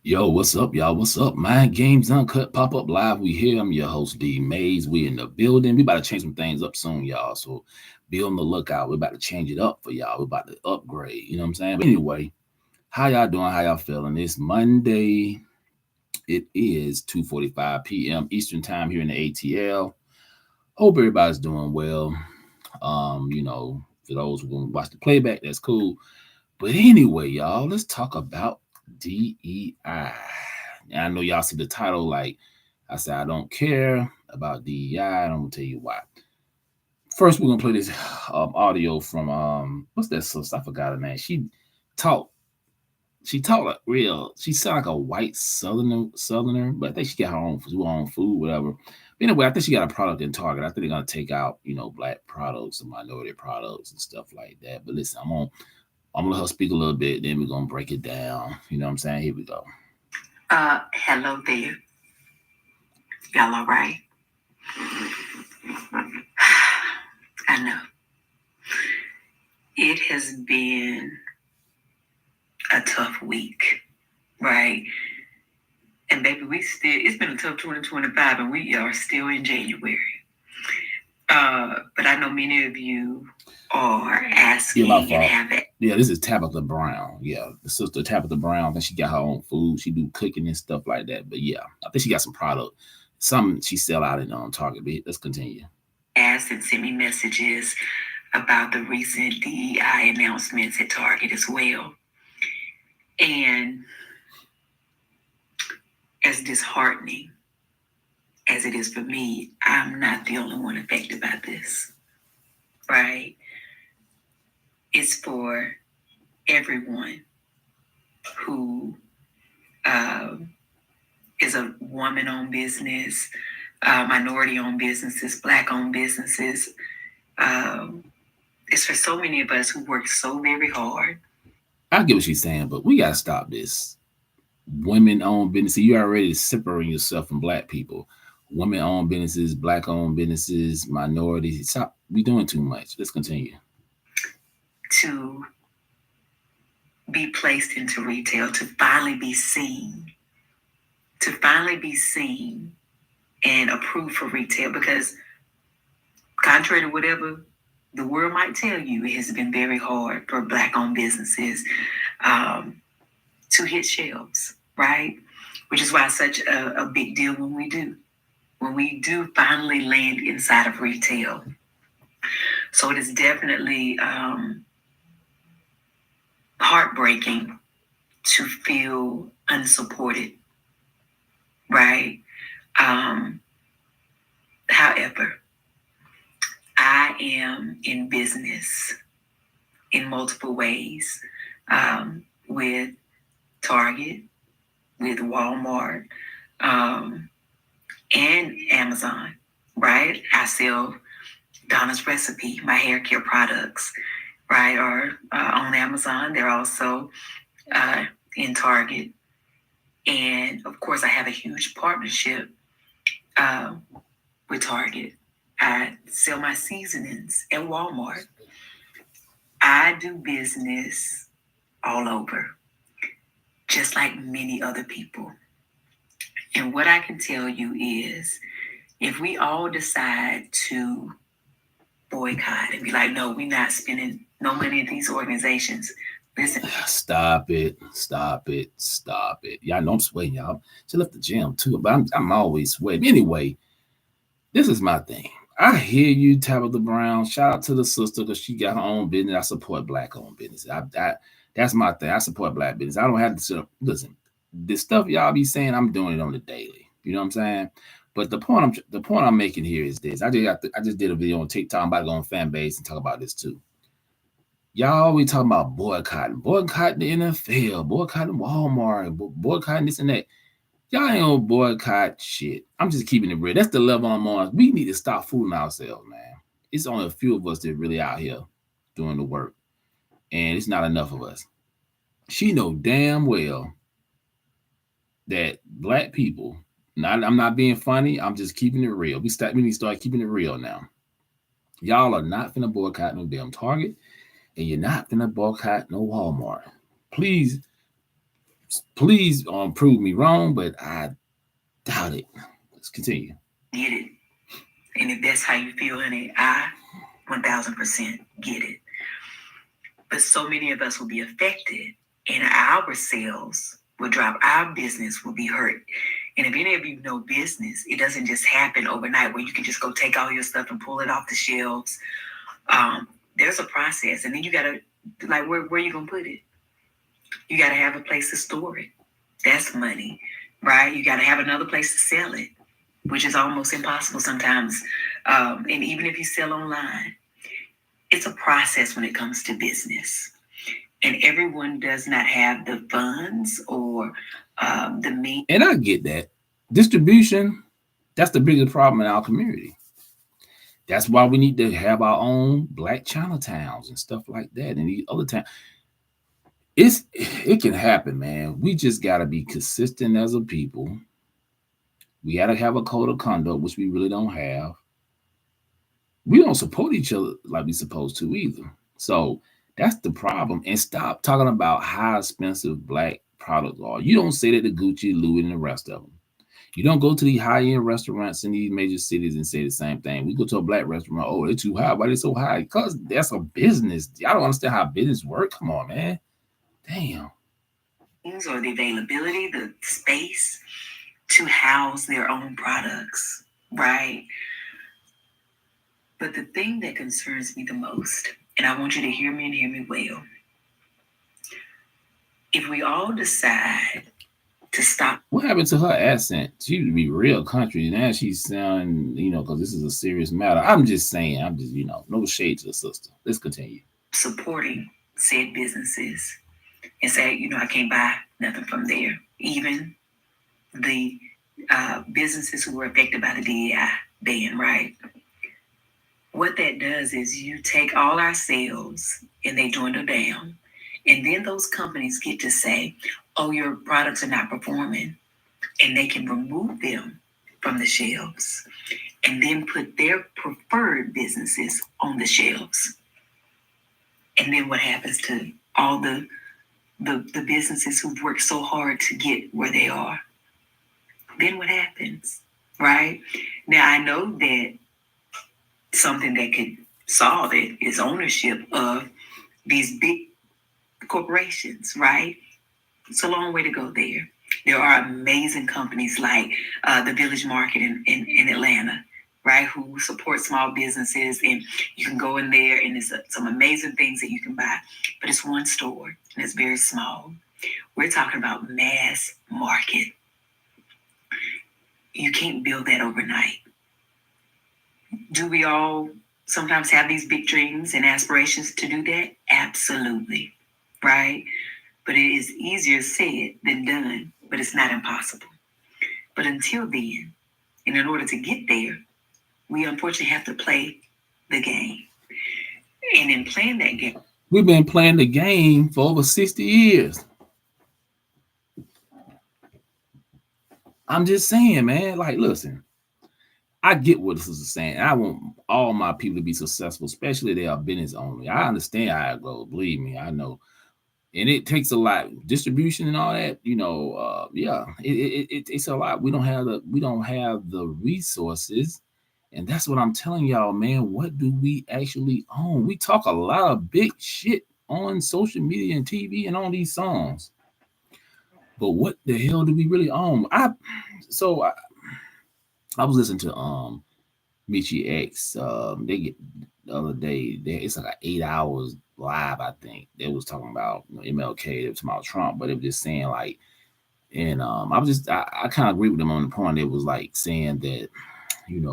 Yo, what's up, y'all? What's up? Mind Games Uncut pop up live. We here. I'm your host D Mays. We in the building. We about to change some things up soon, y'all. So be on the lookout. We're about to change it up for y'all. We're about to upgrade. You know what I'm saying? But anyway, how y'all doing? How y'all feeling? It's Monday. It is 2:45 p.m. Eastern time here in the ATL. Hope everybody's doing well. For those who want to watch the playback, that's cool. But anyway, y'all, let's talk about DEI. And I know y'all see the title, like I said, I don't care about DEI. I'm gonna tell you why. First, we're gonna play this audio from what's that sister? I forgot her name. Talked. She talked like real. She sounded like a white southerner, but I think she got her own food, whatever. But anyway, I think she got a product in Target. I think they're gonna take out, black products and minority products and stuff like that. But listen, I'm gonna let her speak a little bit, then we're gonna break it down. You know what I'm saying? Here we go. Hello there. Y'all all right? I know. It has been a tough week, right? And baby, it's been a tough 2025 and we are still in January. But I know many of you are asking my fault. and have it. Yeah, this is Tabitha Brown. Yeah, the sister Tabitha Brown. I think she got her own food. She do cooking and stuff like that. But yeah, I think she got some product. Some she sell out in Target. But let's continue. Asked and sent me messages about the recent DEI announcements at Target as well. And as disheartening as it is for me, I'm not the only one affected by this, right? It's for everyone who is a woman-owned business, minority-owned businesses, Black-owned businesses. It's for so many of us who work so very hard. I get what she's saying, but we gotta stop this. Women-owned business. You already separating yourself from black people. Women-owned businesses, black-owned businesses, minorities. Stop. We doing too much. Let's continue. To be placed into retail, to finally be seen and approved for retail, because contrary to whatever the world might tell you, it has been very hard for Black-owned businesses to hit shelves, right? Which is why it's such a big deal when we do finally land inside of retail. So it is definitely heartbreaking to feel unsupported, right? However, I am in business in multiple ways, with Target, with Walmart, and Amazon, right? I sell Donna's Recipe, my hair care products, right, are on Amazon. They're also in Target. And of course, I have a huge partnership with Target. I sell my seasonings at Walmart. I do business all over, just like many other people. And what I can tell you is, if we all decide to boycott and be like, no, we're not spending no money in these organizations. Listen. Stop it. Stop it. Stop it. Y'all know I'm sweating, y'all. She left the gym too, but I'm always sweating. Anyway, this is my thing. I hear you, Tabitha Brown. Shout out to the sister because she got her own business. I support black-owned business. That's my thing. I support black business. I don't have to listen. The stuff y'all be saying, I'm doing it on the daily. You know what I'm saying? But the point I'm making here is this. I just did a video on TikTok. I'm about to go on fan base and talk about this too. Y'all always talking about boycotting the NFL, boycotting Walmart, boycotting this and that. Y'all ain't gonna boycott shit. I'm just keeping it real. That's the level I'm on. We need to stop fooling ourselves, man. It's only a few of us that really out here doing the work, and it's not enough of us. She know damn well that black people. I'm not being funny. I'm just keeping it real. We need to start keeping it real now. Y'all are not finna boycott no damn Target, and you're not finna boycott no Walmart. Please Please prove me wrong, but I doubt it. Let's continue. Get it. And if that's how you feel, honey, I 1000% get it. But so many of us will be affected, and our sales will drop, our business will be hurt. And if any of you know business, it doesn't just happen overnight where you can just go take all your stuff and pull it off the shelves. There's a process, and then you gotta, like, where you gonna put it? You gotta have a place to store it. That's money, right? You gotta have another place to sell it, which is almost impossible sometimes. And even if you sell online, it's a process when it comes to business. And everyone does not have the funds or the means. And I get that. Distribution, that's the biggest problem in our community. That's why we need to have our own Black Chinatowns and stuff like that. And these other towns, it can happen, man. We just gotta be consistent as a people. We gotta have a code of conduct, which we really don't have. We don't support each other like we supposed to either. So that's the problem. And stop talking about how expensive Black products are. You don't say that to Gucci, Louis, and the rest of them. You don't go to these high-end restaurants in these major cities and say the same thing. We go to a Black restaurant, oh, they're too high. Why they so high? Because that's a business. I don't understand how business work. Come on, man. Damn. Or the availability, the space to house their own products, right? But the thing that concerns me the most, and I want you to hear me and hear me well, if we all decide to stop. What happened to her accent? She used to be real country. Now she's sounding, because this is a serious matter. I'm just saying, no shade to the sister. Let's continue. Supporting said businesses and say, I can't buy nothing from there. Even the businesses who were affected by the DEI ban, right? What that does is you take all our sales and they dwindle down. And then those companies get to say, oh, your products are not performing. And they can remove them from the shelves and then put their preferred businesses on the shelves. And then what happens to all the businesses who've worked so hard to get where they are? Then what happens, right? Now, I know that something that could solve it is ownership of these big corporations, right? It's a long way to go there. There are amazing companies like the Village Market in Atlanta, right, who support small businesses, and you can go in there and there's some amazing things that you can buy, but it's one store and it's very small. We're talking about mass market. You can't build that overnight. Do we all sometimes have these big dreams and aspirations to do that? Absolutely, right? But it is easier said than done, but it's not impossible. But until then, and in order to get there, we unfortunately have to play the game. And in playing that game, we've been playing the game for over 60 years. I'm just saying, man, like, listen, I get what this is saying. I want all my people to be successful, especially if they are business only. I understand how it goes. Believe me, I know. And it takes a lot, distribution and all that. It's a lot. We don't have the resources, and that's what I'm telling y'all, man. What do we actually own? We talk a lot of big shit on social media and TV and on these songs, but what the hell do we really own? I was listening to Michi X. They get the other day. It's like 8 hours live. I think they was talking about MLK. They was talking about Trump, but it was just saying like, and I kind of agree with them on the point. It was like saying that when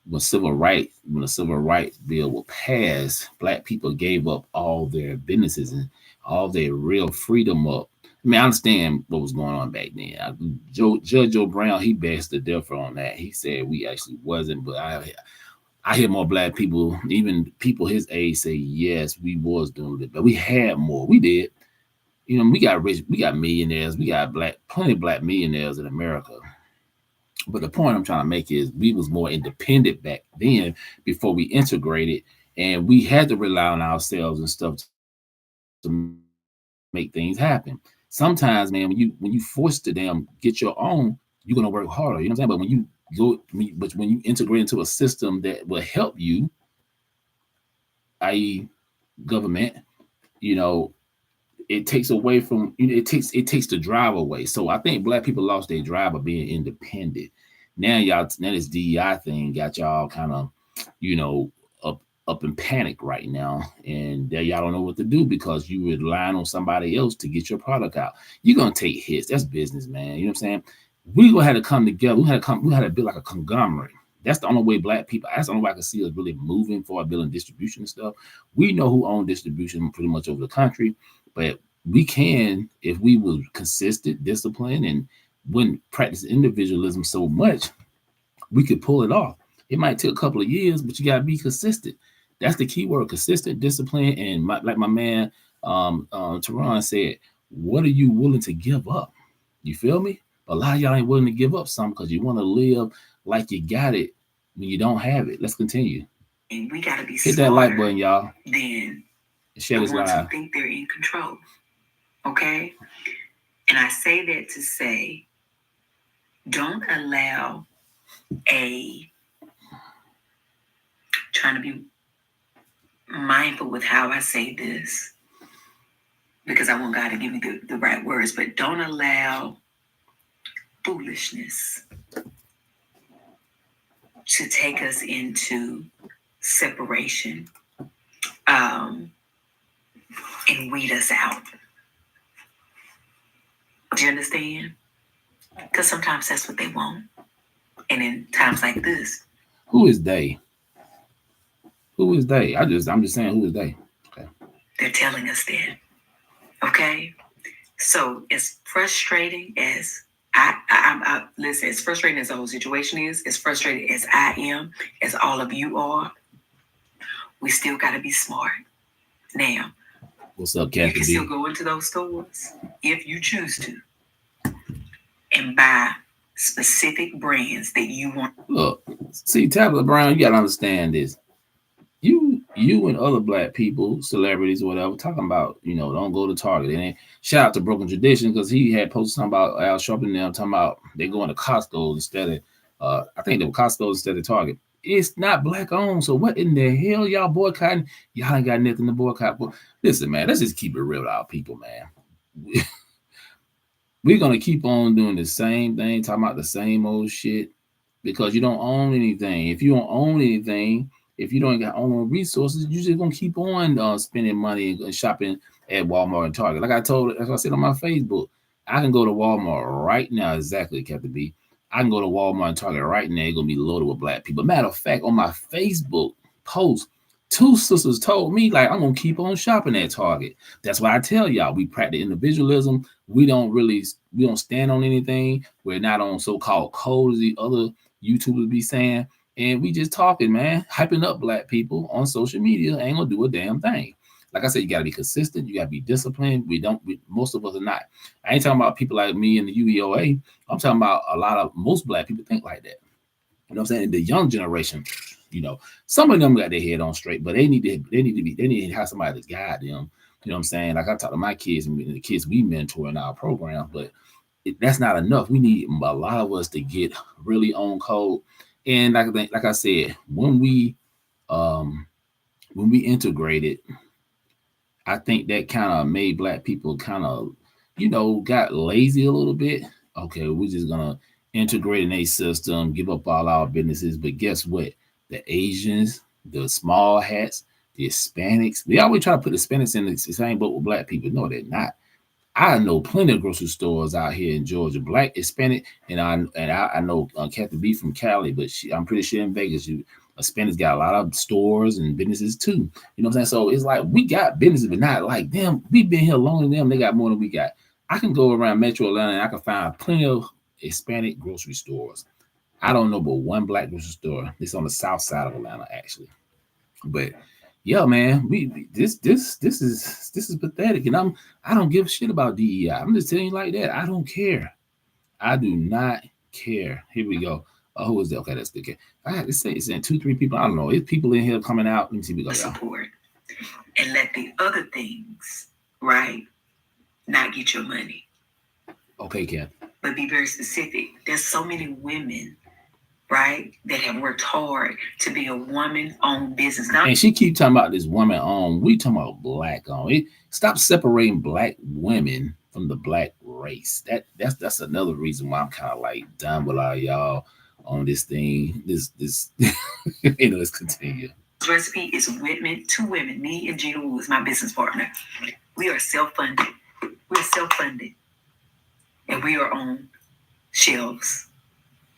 the civil rights bill was passed, Black people gave up all their businesses and all their real freedom up. I mean, I understand what was going on back then. Judge Joe Brown, he bashed the differ on that. He said we actually wasn't, but I hear more Black people, even people his age, say yes, we was doing it, but we had more. We did. We got rich, we got millionaires, we got plenty of Black millionaires in America. But the point I'm trying to make is we was more independent back then before we integrated, and we had to rely on ourselves and stuff to make things happen. Sometimes, man, when you force to damn get your own, you're gonna work harder. You know what I'm saying? But when you integrate into a system that will help you, i.e., government, you know, it takes away from it takes the drive away. So I think black people lost their drive of being independent. Now this DEI thing got y'all kind of, you know, up up in panic right now, and that y'all don't know what to do because you relying on somebody else to get your product out. You're gonna take hits. That's business, man. You know what I'm saying? We gonna have to come together. We had to build like a conglomerate. That's the only way black people. That's the only way I can see us really moving for building distribution and stuff. We know who own distribution pretty much over the country, but we can, if we were consistent, disciplined, and wouldn't practice individualism so much, we could pull it off. It might take a couple of years, but you gotta be consistent. That's the key word: consistent, discipline, and like my man Teron said, what are you willing to give up? You feel me? A lot of y'all ain't willing to give up something because you want to live like you got it when you don't have it. Let's continue. And we gotta be hit that like button, y'all. Then share this live. Think they're in control. Okay? And I say that to say, don't allow trying to be mindful with how I say this, because I want God to give me the right words, but don't allow foolishness to take us into separation and weed us out. Do you understand? Because sometimes that's what they want. And in times like this. Who is they? Who is they? I'm just saying, who is they? Okay. They're telling us that. Okay? So as frustrating as I listen, as frustrating as the whole situation is, as frustrated as I am, as all of you are, we still got to be smart. Now, what's up, Kathy? You can still go into those stores if you choose to and buy specific brands that you want. Look, see, Tabitha Brown, you got to understand this. You and other black people, celebrities or whatever, talking about, don't go to Target. And shout out to Broken Tradition, because he had posted something about Al Sharpton now talking about they going to Costco instead of, I think they were Costco instead of Target. It's not black owned. So what in the hell y'all boycotting? Y'all ain't got nothing to boycott. But listen, man, let's just keep it real with our people, man. We're going to keep on doing the same thing, talking about the same old shit, because you don't own anything. If you don't own anything, if you don't got own resources, you're just going to keep on spending money and shopping at Walmart and Target. Like I said on my Facebook, I can go to Walmart right now. Exactly, Captain B. I can go to Walmart and Target right now. It's going to be loaded with black people. Matter of fact, on my Facebook post, 2 sisters told me, like, I'm going to keep on shopping at Target. That's why I tell y'all, we practice individualism. We don't stand on anything. We're not on so-called code, as the other YouTubers be saying. And we just talking, man, hyping up black people on social media ain't going to do a damn thing. Like I said, you got to be consistent. You got to be disciplined. Most of us are not. I ain't talking about people like me in the UEOA. I'm talking about most black people think like that. You know what I'm saying? The young generation, some of them got their head on straight, but they need to have somebody to guide them. You know what I'm saying? Like I talk to my kids and the kids we mentor in our program, but that's not enough. We need a lot of us to get really on code. And like I said, when we integrated, I think that kind of made black people kind of, got lazy a little bit. Okay, we're just gonna integrate in a system, give up all our businesses. But guess what? The Asians, the small hats, the Hispanics, they always try to put Hispanics in the same boat with black people. No, they're not. I know plenty of grocery stores out here in Georgia, black, Hispanic, and I know Kathy B from Cali, but I'm pretty sure in Vegas, Hispanics got a lot of stores and businesses too. You know what I'm saying? So it's like we got businesses, but not like them. We've been here longer than them. They got more than we got. I can go around Metro Atlanta and I can find plenty of Hispanic grocery stores. I don't know but one black grocery store. It's on the south side of Atlanta, actually. But yeah, man, this is pathetic, and I don't give a shit about DEI. I'm just telling you like that. I don't care. I do not care. Here we go. Who is that? Okay, that's good. I had to say it's in 2-3 people. I don't know. It's people in here coming out. Let me see. We go support and let the other things, right, not get your money. Okay, Ken. But be very specific. There's so many women, right, that have worked hard to be a woman-owned business. Now, And she keep talking about this woman-owned. We talking about black-owned. Stop separating black women from the black race. That's another reason why I'm kind of like done with all y'all on this thing. This let's continue. Recipe is two women, me and Gina Wu is my business partner. We are self-funded. We're self-funded. And we are on shelves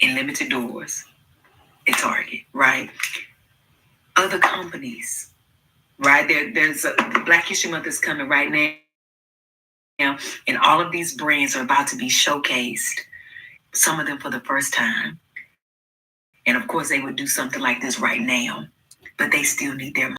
in limited doors at Target, right? Other companies, right? There's a Black History Month is coming right now, and all of these brands are about to be showcased, some of them for the first time. And of course, they would do something like this right now, but they still need their